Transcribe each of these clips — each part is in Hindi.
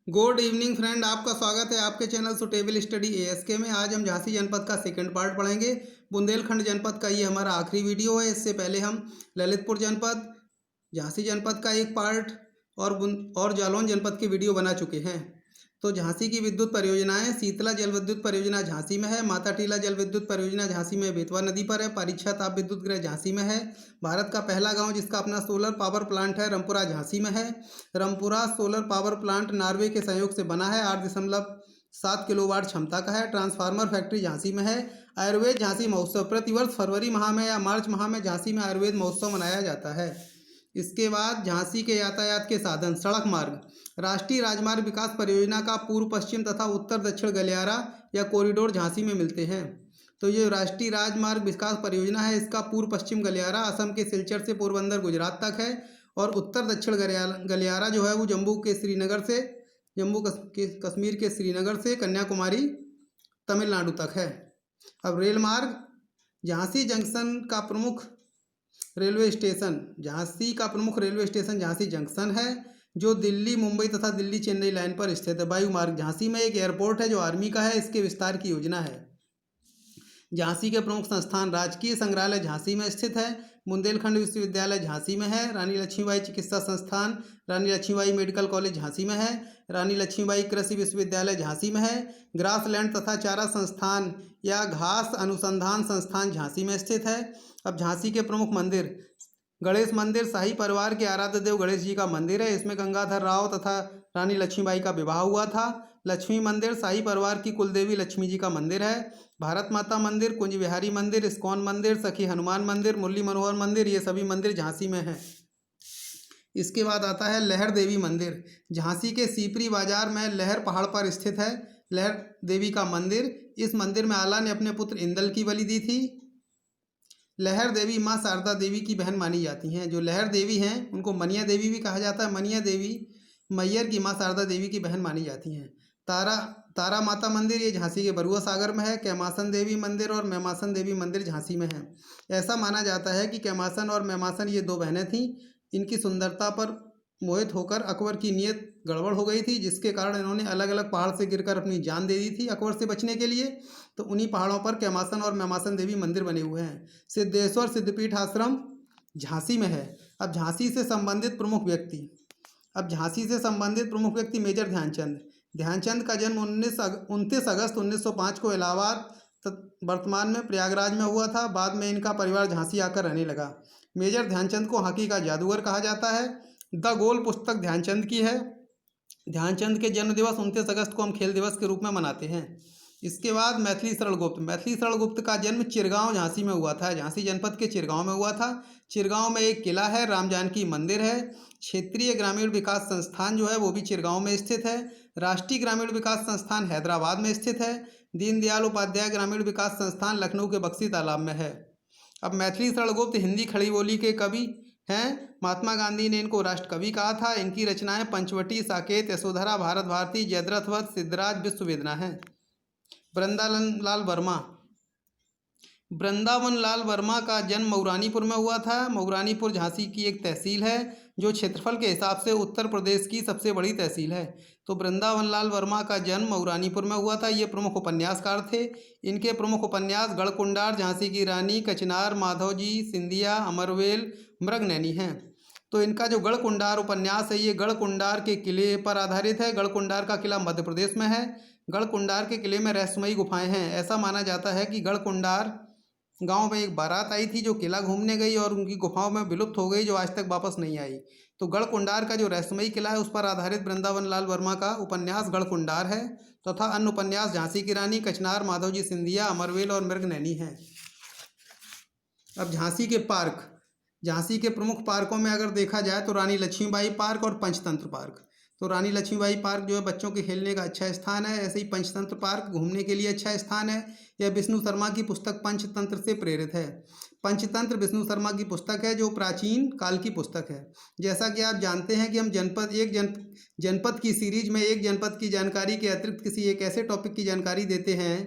गुड इवनिंग फ्रेंड, आपका स्वागत है आपके चैनल सुटेबल स्टडी एएसके में। आज हम झांसी जनपद का सेकंड पार्ट पढ़ेंगे। बुंदेलखंड जनपद का ये हमारा आखिरी वीडियो है। इससे पहले हम ललितपुर जनपद, झांसी जनपद का एक पार्ट और जालौन जनपद की वीडियो बना चुके हैं। तो झांसी की विद्युत परियोजनाएं: शीतला जल विद्युत परियोजना झांसी में है, माता टीला जल विद्युत परियोजना झांसी में बेतवा नदी पर है, परीक्षा ताप विद्युत गृह झांसी में है। भारत का पहला गांव जिसका अपना सोलर पावर प्लांट है रामपुरा झांसी में है। Rampura solar power plant Norway के सहयोग से बना है, 8.7 किलोवाट क्षमता का है। ट्रांसफार्मर फैक्ट्री झांसी में है। आयुर्वेद झांसी महोत्सव: प्रतिवर्ष फरवरी माह में या मार्च माह में झांसी में आयुर्वेद महोत्सव मनाया जाता है। इसके बाद झांसी के यातायात के साधन: सड़क मार्ग: राष्ट्रीय राजमार्ग विकास परियोजना का पूर्व पश्चिम तथा उत्तर दक्षिण गलियारा या कॉरिडोर झांसी में मिलते हैं। तो ये राष्ट्रीय राजमार्ग विकास परियोजना है, इसका पूर्व पश्चिम गलियारा असम के सिलचर से पोरबंदर गुजरात तक है, और उत्तर दक्षिण गलियारा जो है वो जम्मू कश्मीर के श्रीनगर से कन्याकुमारी तमिलनाडु तक है। अब रेल मार्ग: झांसी जंक्शन का प्रमुख रेलवे स्टेशन झांसी जंक्शन है, जो दिल्ली मुंबई तथा दिल्ली चेन्नई लाइन पर स्थित है। वायु मार्ग: झांसी में एक एयरपोर्ट है जो आर्मी का है, इसके विस्तार की योजना है। झांसी के प्रमुख संस्थान: राजकीय संग्रहालय झांसी में स्थित है, बुंदेलखंड विश्वविद्यालय झांसी में है, रानी लक्ष्मीबाई चिकित्सा संस्थान, रानी लक्ष्मीबाई मेडिकल कॉलेज झांसी में है, रानी लक्ष्मीबाई कृषि विश्वविद्यालय झांसी में है, ग्रासलैंड तथा चारा संस्थान या घास अनुसंधान संस्थान झांसी में स्थित है। अब झांसी के प्रमुख मंदिर: गणेश मंदिर शाही परिवार के आराध्य देव गणेश जी का मंदिर है, इसमें गंगाधर राव तथा रानी लक्ष्मीबाई का विवाह हुआ था। लक्ष्मी मंदिर शाही परिवार की कुलदेवी लक्ष्मी जी का मंदिर है। भारत माता मंदिर, कुंज बिहारी मंदिर, इस्कॉन मंदिर, सखी हनुमान मंदिर, मुरली मनोहर मंदिर, ये सभी मंदिर झांसी में हैं। इसके बाद आता है लहर देवी मंदिर। झांसी के सीपरी बाजार में लहर पहाड़ पर स्थित है लहर देवी का मंदिर। इस मंदिर में आला ने अपने पुत्र इंदल की बलि दी थी। लहर देवी माँ शारदा देवी की बहन मानी जाती हैं। जो लहर देवी हैं उनको मनिया देवी भी कहा जाता है। मनिया देवी मैयर की माँ शारदा देवी की बहन मानी जाती हैं। तारा माता मंदिर ये झांसी के बरुआ सागर में है। कैमासन देवी मंदिर और मैमासन देवी मंदिर झांसी में है। ऐसा माना जाता है कि कैमासन और मैमासन ये दो बहनें थीं। इनकी सुंदरता पर मोहित होकर अकबर की नीयत गड़बड़ हो गई थी, जिसके कारण इन्होंने अलग अलग पहाड़ से गिरकर अपनी जान दे दी थी अकबर से बचने के लिए। तो उन्हीं पहाड़ों पर कैमासन और मैमासन देवी मंदिर बने हुए हैं। सिद्धेश्वर सिद्धपीठ आश्रम झांसी में है। अब झांसी से संबंधित प्रमुख व्यक्ति मेजर ध्यानचंद। ध्यानचंद का जन्म 29 अगस्त 1905 को इलाहाबाद वर्तमान में प्रयागराज में हुआ था। बाद में इनका परिवार झांसी आकर रहने लगा। मेजर ध्यानचंद को हॉकी का जादूगर कहा जाता है। द गोल पुस्तक ध्यानचंद की है। ध्यानचंद के जन्म दिवस 29 अगस्त को हम खेल दिवस के रूप में मनाते हैं। इसके बाद मैथिली शरण गुप्त का जन्म चिरगांव झांसी में हुआ था। झांसी जनपद के चिरगांव में हुआ था। चिरगांव में एक किला है, राम जानकी मंदिर है। क्षेत्रीय ग्रामीण विकास संस्थान जो है वो भी चिरगांव में स्थित है। राष्ट्रीय ग्रामीण विकास संस्थान हैदराबाद में स्थित है। दीनदयाल उपाध्याय ग्रामीण विकास संस्थान लखनऊ के बक्सी तालाब में है। अब मैथिली शरण गुप्त हिंदी खड़ी बोली के कवि हैं। महात्मा गांधी ने इनको राष्ट्र कवि कहा था। इनकी रचनाएं पंचवटी, साकेत, यशोधरा, भारत भारती, जयद्रथवत, सिद्धराज, विश्ववेदना हैं। वृंदावन लाल वर्मा का जन्म मऊरानीपुर में हुआ था। मऊरानीपुर झांसी की एक तहसील है, जो क्षेत्रफल के हिसाब से उत्तर प्रदेश की सबसे बड़ी तहसील है। तो वृंदावन लाल वर्मा का जन्म मऊरानीपुर में हुआ था। ये प्रमुख उपन्यासकार थे। इनके प्रमुख उपन्यास गढ़कुंडार, झांसी की रानी, कचनार, माधवजी, सिंधिया, अमरवेल, मृगनैनी हैं। तो इनका जो गढ़कुंडार उपन्यास है ये गढ़कुंडार के किले पर आधारित है। गढ़कुंडार का किला मध्य प्रदेश में है। गढ़कुंडार के किले में रहस्यमयी गुफाएं हैं। ऐसा माना जाता है कि गढ़कुंडार गांव में एक बारात आई थी जो किला घूमने गई और उनकी गुफाओं में विलुप्त हो गई, जो आज तक वापस नहीं आई। तो गढ़कुंडार का जो रहस्यमयी किला है उस पर आधारित वृंदावन लाल वर्मा का उपन्यास गढ़कुंडार है, तथा अन्य उपन्यास झांसी की रानी, कचनार, माधवजी, सिंधिया, अमरवेल और मृगनैनी हैं। अब झांसी के प्रमुख पार्कों में अगर देखा जाए तो रानी लक्ष्मीबाई पार्क और पंचतंत्र पार्क। तो रानी लक्ष्मीबाई पार्क जो है बच्चों के खेलने का अच्छा स्थान है। ऐसे ही पंचतंत्र पार्क घूमने के लिए अच्छा स्थान है। यह विष्णु शर्मा की पुस्तक पंचतंत्र से प्रेरित है। पंचतंत्र विष्णु शर्मा की पुस्तक है, जो प्राचीन काल की पुस्तक है। जैसा कि आप जानते हैं कि हम जनपद की सीरीज में एक जनपद की जानकारी के अतिरिक्त किसी एक ऐसे टॉपिक की जानकारी देते हैं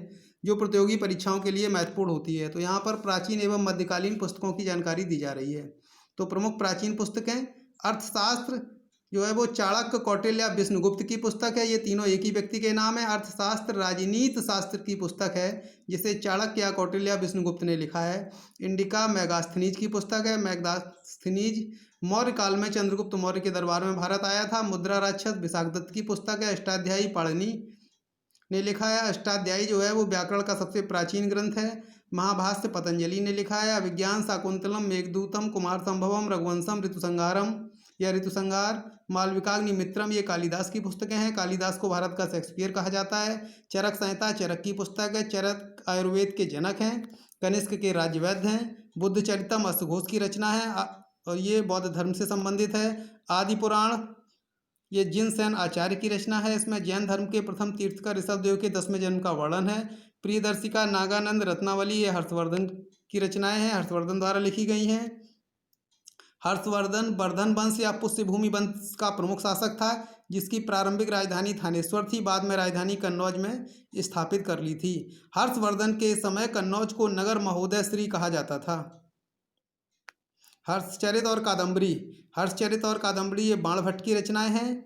जो प्रतियोगी परीक्षाओं के लिए महत्वपूर्ण होती है। तो यहाँ पर प्राचीन एवं मध्यकालीन पुस्तकों की जानकारी दी जा रही है। तो प्रमुख प्राचीन पुस्तकें: अर्थशास्त्र जो है वो चाणक्य, कौटिल्य, विष्णुगुप्त की पुस्तक है। ये तीनों एक ही व्यक्ति के नाम है। अर्थशास्त्र राजनीति शास्त्र की पुस्तक है जिसे चाणक्य या कौटिल्य, विष्णुगुप्त ने लिखा है। इंडिका मेगास्थनीज की पुस्तक है। मेगास्थनीज मौर्य काल में चंद्रगुप्त मौर्य के दरबार में भारत आया था। मुद्रा राक्षस विशाखदत्त की पुस्तक है। अष्टाध्यायी पाणिनि ने लिखा है। अष्टाध्यायी जो है वो व्याकरण का सबसे प्राचीन ग्रंथ है। महाभाष्य पतंजलि ने लिखा है। अभिज्ञान शाकुंतलम, मेघदूतम, कुमार संभवम, रघुवंशम, ऋतुसंहारम या ऋतुसंहार, मालविकाग्नि मित्रम, ये कालिदास की पुस्तकें हैं। कालिदास को भारत का शेक्सपियर कहा जाता है। चरक संहिता चरक की पुस्तक है। चरक आयुर्वेद के जनक हैं। कनिष्क के राज्यवैद्य हैं। बुद्ध चरितम अश्वघोष की रचना है और ये बौद्ध धर्म से संबंधित है। आदि पुराण ये जिनसेन आचार्य की रचना है। इसमें जैन धर्म के प्रथम तीर्थकर ऋषभदेव के 10वें जन्म का वर्णन है। प्रियदर्शिका, नागानंद, रत्नावली ये हर्षवर्धन की रचनाएं हैं, हर्षवर्धन द्वारा लिखी गई हैं। हर्षवर्धन वर्धन वंश या पुष्यभूमि वंश का प्रमुख शासक था जिसकी प्रारंभिक राजधानी थानेश्वर थी। बाद में राजधानी कन्नौज में स्थापित कर ली थी। हर्षवर्धन के समय कन्नौज को नगर महोदय श्री कहा जाता था। हर्षचरित और कादम्बरी, हर्षचरित और कादम्बरी ये बाणभट्ट की रचनाएं हैं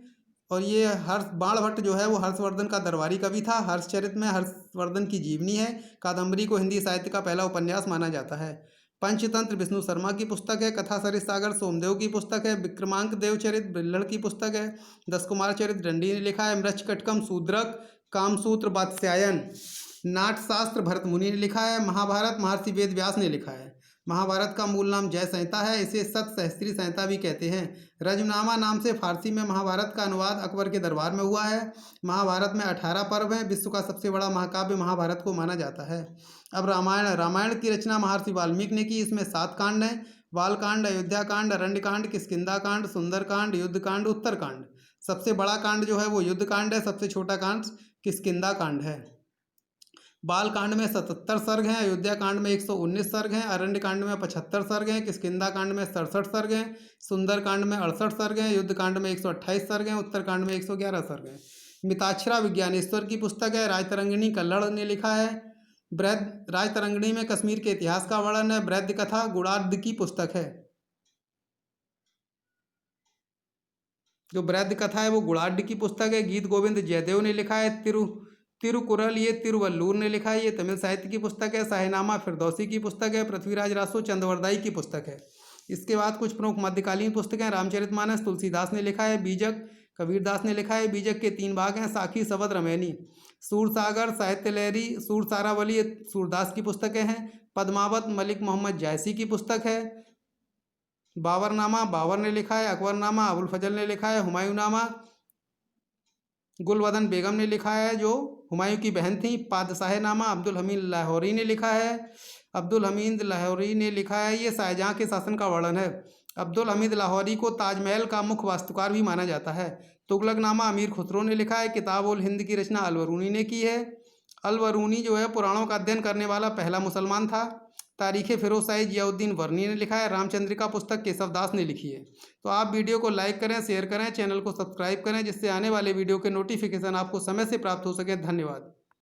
और ये बाणभट्ट जो है वो हर्षवर्धन का दरबारी कवि था। हर्षचरित में हर्षवर्धन की जीवनी है। कादम्बरी को हिंदी साहित्य का पहला उपन्यास माना जाता है। पंचतंत्र विष्णु शर्मा की पुस्तक है। कथा सरित सागर सोमदेव की पुस्तक है। विक्रमांक देवचरित ब्रिल्लड़ की पुस्तक है। दशकुमार चरित दंडी ने लिखा है। मृच्छकटकम शूद्रक, कामसूत्र वात्स्यायन, नाट्यशास्त्र भरत मुनि ने लिखा है। महाभारत महर्षि वेद व्यास ने लिखा है। महाभारत का मूल नाम जय संहिता है। इसे सत सहस्त्री संहिता भी कहते हैं। रजमनामा नाम से फारसी में महाभारत का अनुवाद अकबर के दरबार में हुआ है। महाभारत में 18 पर्व हैं। विश्व का सबसे बड़ा महाकाव्य महाभारत को माना जाता है। अब रामायण, रामायण की रचना महर्षि वाल्मीकि ने की। इसमें 7 कांड हैं। बालकांड, अयोध्याकांड, अरण्यकांड, किष्किंधाकांड, सुंदरकांड, युद्धकांड, उत्तरकांड। सबसे बड़ा कांड जो है वो युद्धकांड है। सबसे छोटा कांड किष्किंधाकांड है। बालकांड में 77 सर्ग हैं। अयोध्या कांड में 119 सर्ग हैं। अरण्य कांड में 75 सर्ग हैं। किष्किंधा कांड में 67 सर्ग हैं। सुंदर कांड में 68 सर्ग हैं। युद्ध कांड में 128 सर्ग हैं। उत्तरकांड में 111 सर्ग हैं। मिताक्षरा विज्ञानेश्वर की पुस्तक है। राजतरंगिणी कल्हड़ ने लिखा है। बृहद राजतरंगिणी में कश्मीर के इतिहास का वर्णन है। बृहद कथा गुणाढ़ की पुस्तक है। जो बृहद कथा है वो गुणाढ़ की पुस्तक है। गीत गोविंद जयदेव ने लिखा है। तिरुकुरल ये तिरुवल्लूर ने लिखा है। ये तमिल साहित्य की पुस्तक है। शाहीनामा फिरदौसी की पुस्तक है। पृथ्वीराज रासो चंदवरदाई की पुस्तक है। इसके बाद कुछ प्रमुख मध्यकालीन पुस्तकें। रामचरितमानस तुलसीदास ने लिखा है। बीजक कबीरदास ने लिखा है। बीजक के 3 भाग हैं। साखी, शबद, रमैनी। सूरसागर, साहित्य लहरी, सूरसारावली सूरदास की पुस्तकें हैं। पद्मावत मलिक मोहम्मद जायसी की पुस्तक है। बाबरनामा बाबर ने लिखा है। अकबरनामा अबुल फजल ने लिखा है। हुमायूंनामा गुलवदन बेगम ने लिखा है जो हुमायूं की बहन थी। पादशाहनामा अब्दुल हमीद लाहौरी ने लिखा है। अब्दुल हमीद लाहौरी ने लिखा है। ये शाहजहाँ के शासन का वर्णन है। अब्दुल हमीद लाहौरी को ताजमहल का मुख्य वास्तुकार भी माना जाता है। तुगलकनामा अमीर खुसरो ने लिखा है। किताब उल हिंद की रचना अलवरूनी ने की है। अलवरूनी जो है पुराणों का अध्ययन करने वाला पहला मुसलमान था। तारीख़ फिरोज़शाही जियाउद्दीन वर्नी ने लिखा है। रामचंद्रिका पुस्तक केशवदास ने लिखी है। तो आप वीडियो को लाइक करें, शेयर करें, चैनल को सब्सक्राइब करें जिससे आने वाले वीडियो के नोटिफिकेशन आपको समय से प्राप्त हो सके। धन्यवाद।